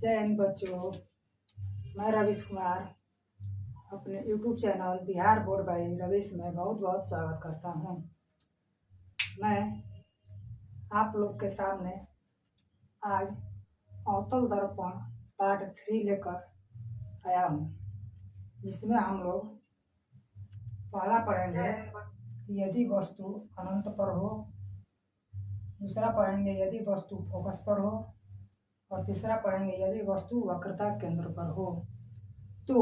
जय हिंद बच्चों। मैं रवीश कुमार अपने YouTube channel Bihar board by Ravish में बहुत बहुत स्वागत करता हूँ। मैं आप लोग के सामने आज अवतल दर्पण पार्ट 3 लेकर आया हूँ, जिसमें हम लोग पहला पढ़ेंगे कि यदि वस्तु अनंत पर हो, दूसरा पढ़ेंगे यदि वस्तु फोकस पर हो, और तीसरा पढ़ेंगे यदि वस्तु वक्रता केंद्र पर हो। तो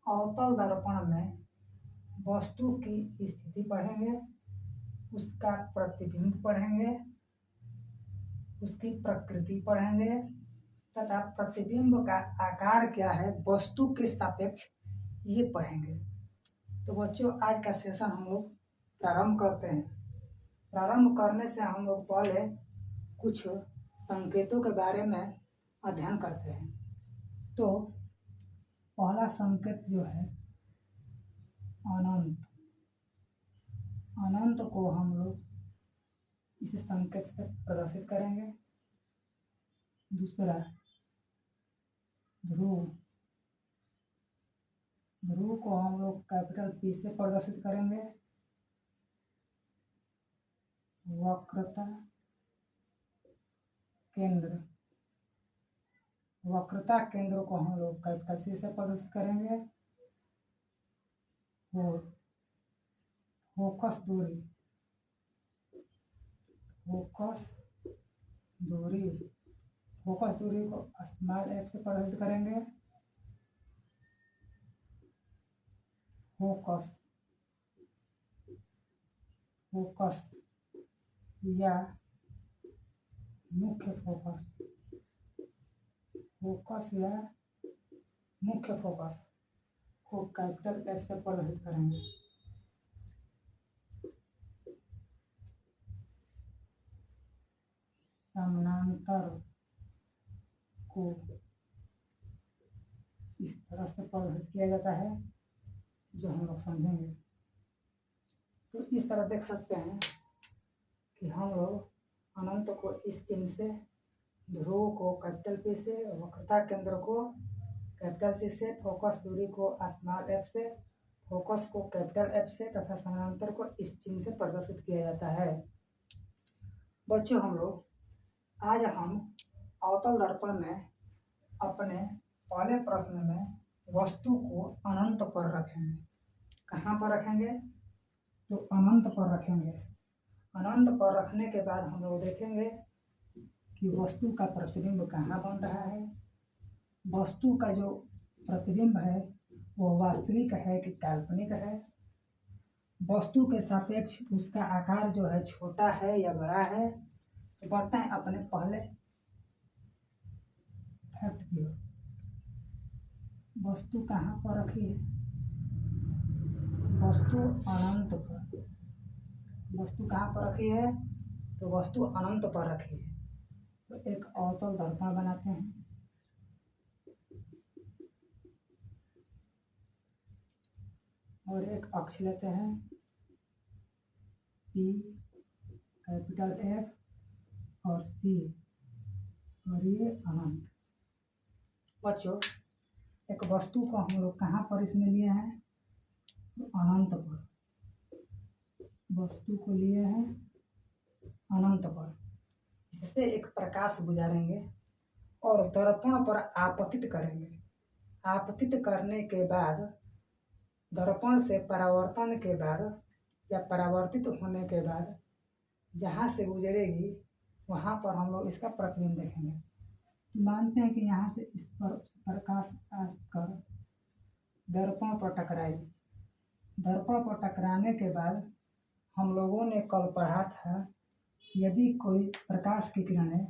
अवतल दर्पण में वस्तु की स्थिति पढ़ेंगे, उसका प्रतिबिंब पढ़ेंगे, उसकी प्रकृति पढ़ेंगे तथा प्रतिबिंब का आकार क्या है वस्तु के सापेक्ष ये पढ़ेंगे। तो बच्चों, आज का सेशन हम लोग प्रारंभ करते हैं। प्रारंभ करने से हम लोग पहले कुछ संकेतों के बारे में अध्ययन करते हैं। तो पहला संकेत जो है अनंत, अनंत को हम लोग इस संकेत से प्रदर्शित करेंगे। दूसरा ध्रुव, ध्रुव को हम लोग कैपिटल P से प्रदर्शित करेंगे। वक्रता केंद्र, वक्रता केंद्र को हम लोग कैपिटल C से प्रदर्शित करेंगे। और फोकस दूरी, फोकस दूरी, फोकस दूरी को स्मॉल f से प्रदर्शित करेंगे। फोकस, फोकस या मुख्य फोकस, फोकस या मुख्य फोकस को कैपिटल F से प्रदर्शित करेंगे। समानांतर को इस तरह से प्रदर्शित किया जाता है, जो हम लोग समझेंगे। तो इस तरह देख सकते हैं कि हम लोग अनंत को इस चिन्ह से, ध्रुव को कैपिटल P से, वक्रता केंद्र को कैपिटल C से, फोकस दूरी को स्मॉल f से, फोकस को कैपिटल F से तथा समानांतर को इस चिन्ह से प्रदर्शित किया जाता है। बच्चों, हम लोग आज हम अवतल दर्पण में अपने पहले प्रश्न में वस्तु को अनंत पर रखेंगे। कहाँ पर रखेंगे? तो अनंत पर रखेंगे। अनंत पर रखने के बाद हम लोग देखेंगे कि वस्तु का प्रतिबिंब कहाँ बन रहा है। वस्तु का जो प्रतिबिंब है वो वास्तविक है कि काल्पनिक है। वस्तु के सापेक्ष उसका आकार जो है छोटा है या बड़ा है। तो बढ़ते हैं अपने पहले फैक्ट की ओर। वस्तु कहाँ पर रखी है? वस्तु अनंत पर। वस्तु कहाँ पर रखी है? तो वस्तु अनंत पर रखी है। तो एक अवतल दर्पण बनाते हैं। और एक अक्ष लेते हैं P, कैपिटल F और C, और ये अनंत। बच्चों, एक वस्तु को हम लोग कहाँ पर इसमें लिए हैं? तो अनंत पर। वस्तु को लिए हैं अनंत पर। इससे एक प्रकाश गुजारेंगे और दर्पण पर आपतित करेंगे। आपतित करने के बाद दर्पण से परावर्तन के बाद या परावर्तित होने के बाद जहाँ से गुजरेगी वहाँ पर हम लोग इसका प्रतिबिंब देखेंगे। मानते हैं कि यहाँ से इस पर प्रकाश आकर दर्पण पर टकराई। दर्पण पर टकराने के बाद हम लोगों ने कल पढ़ा था, यदि कोई प्रकाश की किरणें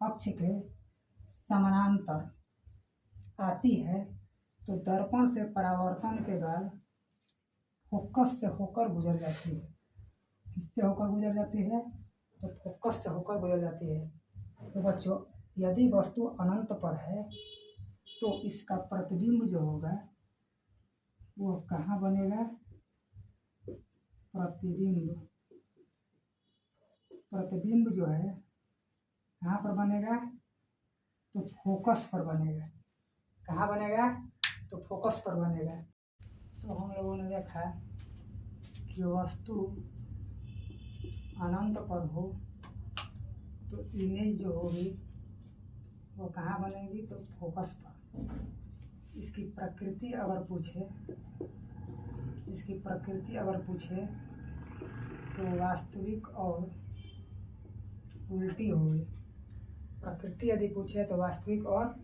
अक्ष के समानांतर आती है तो दर्पण से परावर्तन के बाद फोकस से होकर गुजर जाती है। किससे होकर गुजर जाती है? तो फोकस से होकर गुजर जाती है। तो बच्चों, यदि वस्तु अनंत पर है तो इसका प्रतिबिंब जो होगा वो कहाँ बनेगा? प्रतिबिंब, प्रतिबिंब जो है कहाँ पर बनेगा? तो फोकस पर बनेगा। कहाँ बनेगा? तो फोकस पर बनेगा। तो हम लोगों ने देखा कि वस्तु अनंत पर हो तो इमेज जो होगी वो कहाँ बनेगी? तो फोकस पर। इसकी प्रकृति अगर पूछे तो वास्तविक और उल्टी होगी। प्रकृति यदि पूछे तो वास्तविक और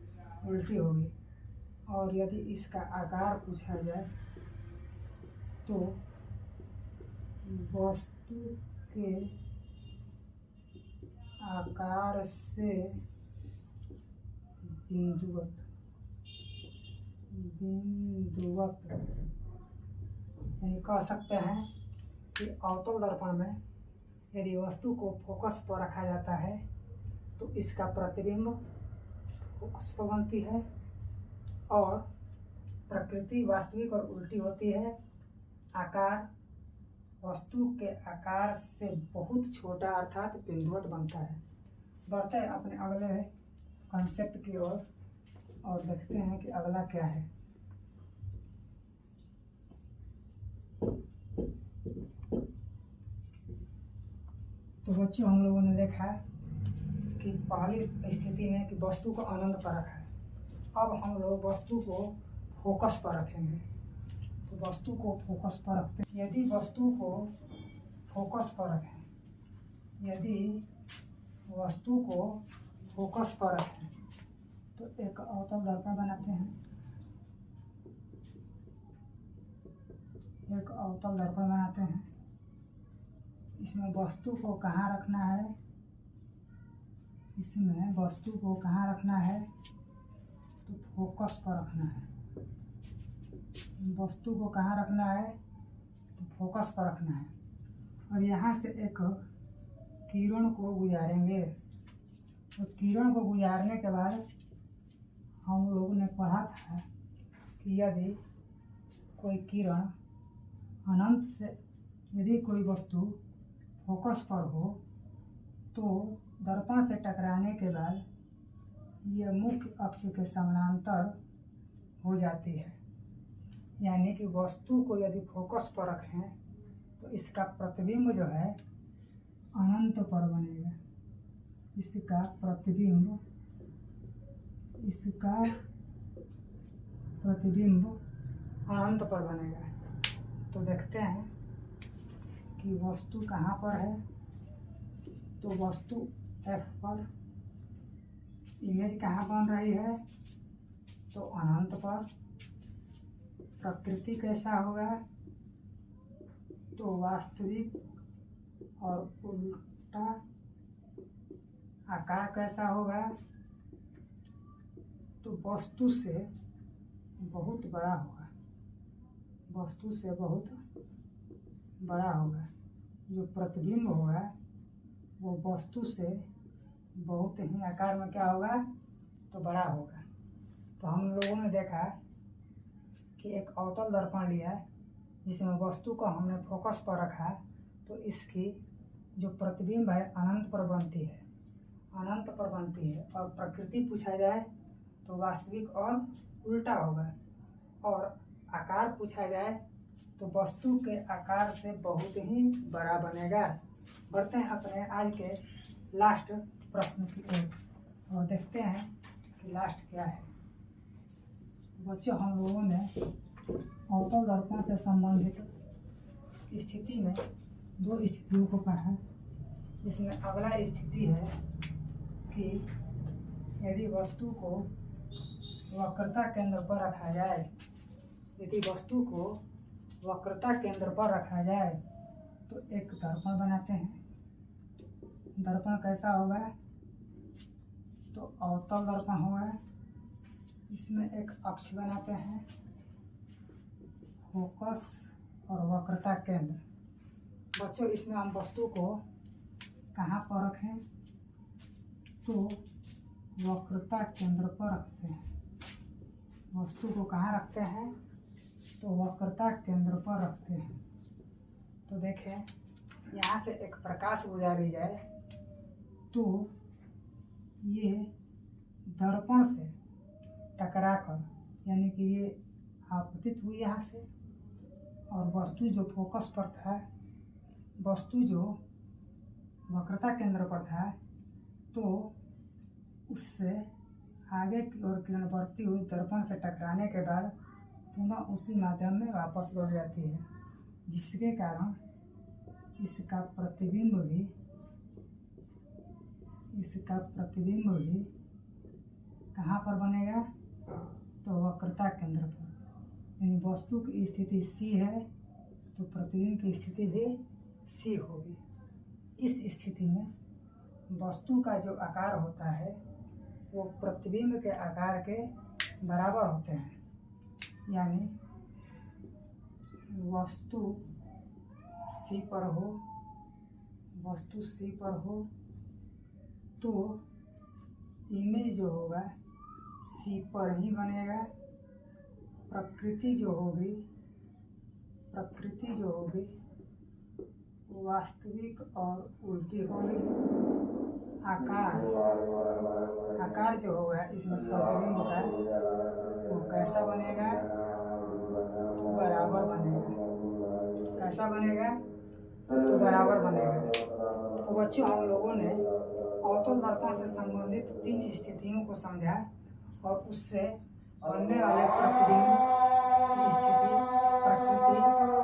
उल्टी होगी। और यदि इसका आकार पूछा जाए तो वस्तु के आकार से बिंदुवत यानी कह सकते हैं कि अवतल दर्पण में यदि वस्तु को फोकस पर रखा जाता है तो इसका प्रतिबिंब फोकस पर बनती है और प्रकृति वास्तविक और उल्टी होती है। आकार वस्तु के आकार से बहुत छोटा अर्थात बिंदुवत बनता है। बढ़ते हैं अपने अगले कॉन्सेप्ट की ओर और देखते हैं कि अगला क्या है। तो बच्चों हम लोगों ने देखा कि पहली स्थिति में कि वस्तु को अनंत पर रखा है। अब हम लोग वस्तु को फोकस पर रखेंगे। तो वस्तु को फोकस पर रखते हैं। यदि वस्तु को फोकस पर रखें तो एक अवतल दर्पण बनाते हैं। इसमें वस्तु को कहाँ रखना है? तो फोकस पर रखना है। वस्तु को कहाँ रखना है? तो फोकस पर रखना है। और यहाँ से एक किरण को गुजारेंगे। तो किरण को गुजारने के बाद हम लोगों ने पढ़ा था कि यदि कोई किरण अनंत से यदि कोई वस्तु फोकस पर हो तो दर्पण से टकराने के बाद यह मुख्य अक्ष के समानांतर हो जाती है। यानी कि वस्तु को यदि फोकस पर रखें तो इसका प्रतिबिंब जो है अनंत पर बनेगा। इसका प्रतिबिंब अनंत पर बनेगा। तो देखते हैं कि वस्तु कहाँ पर है। तो वस्तु F पर, इमेज कहाँ बन रही है? तो अनंत पर। प्रकृति कैसा होगा? तो वास्तविक और उल्टा। आकार कैसा होगा? तो वस्तु से बहुत बड़ा होगा। जो प्रतिबिंब होगा वो वस्तु से बहुत ही आकार में क्या होगा? तो बड़ा होगा। तो हम लोगों ने देखा कि एक अवतल दर्पण लिया जिसमें वस्तु को हमने फोकस पर रखा तो इसकी जो प्रतिबिंब है अनंत पर बनती है। और प्रकृति पूछा जाए तो वास्तविक और उल्टा होगा। और आकार पूछा जाए तो वस्तु के आकार से बहुत ही बड़ा बनेगा। बढ़ते हैं अपने आज के लास्ट प्रश्न की ओर और देखते हैं कि लास्ट क्या है। बच्चों हम लोगों ने अवतल दर्पण से संबंधित स्थिति में 2 स्थितियों को पढ़ा। इसमें अगला स्थिति है कि यदि वस्तु को वक्रता केंद्र पर रखा जाए तो एक दर्पण बनाते हैं। दर्पण कैसा होगा? तो अवतल दर्पण होगा। इसमें एक अक्ष बनाते हैं, फोकस और वक्रता केंद्र। बच्चों इसमें हम वस्तु को कहाँ पर रखें? तो वक्रता केंद्र पर रखते हैं। वस्तु को कहाँ रखते हैं? तो वक्रता केंद्र पर रखते हैं। तो देखें यहाँ से एक प्रकाश गुजारी जाए तो ये दर्पण से टकराकर, यानी कि ये आपतित हुई यहाँ से, और वस्तु जो फोकस पर था, वस्तु जो वक्रता केंद्र पर था, तो उससे आगे की ओर किरण बढ़ती हुई दर्पण से टकराने के बाद पुनः उसी माध्यम में वापस लौट जाती है, जिसके कारण इसका प्रतिबिंब भी कहाँ पर बनेगा, तो वक्रता केंद्र पर। यानी वस्तु की स्थिति C है तो प्रतिबिंब की स्थिति भी C होगी। इस स्थिति में वस्तु का जो आकार होता है वो प्रतिबिंब के आकार के बराबर होते हैं। यानी वस्तु C पर हो तो इमेज जो होगा C पर ही बनेगा। प्रकृति जो होगी वास्तविक और उल्टी होगी। आकार जो होगा इसमें प्रतिबिंब का वो कैसा बनेगा, तो बराबर बनेगा। कैसा बनेगा, तो बराबर बनेगा। तो बच्चों, हम लोगों ने अवतल दर्पण से संबंधित 3 स्थितियों को समझा और उससे बनने वाले प्रतिबिंब की स्थिति, प्रकृति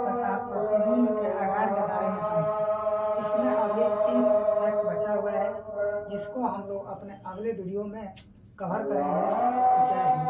तथा प्रतिबिंब के आकार के बारे में समझा। इसमें अभी 3 फैक्ट बचा हुआ है, जिसको हम लोग अपने अगले वीडियो में कवर करेंगे। जय हिंद।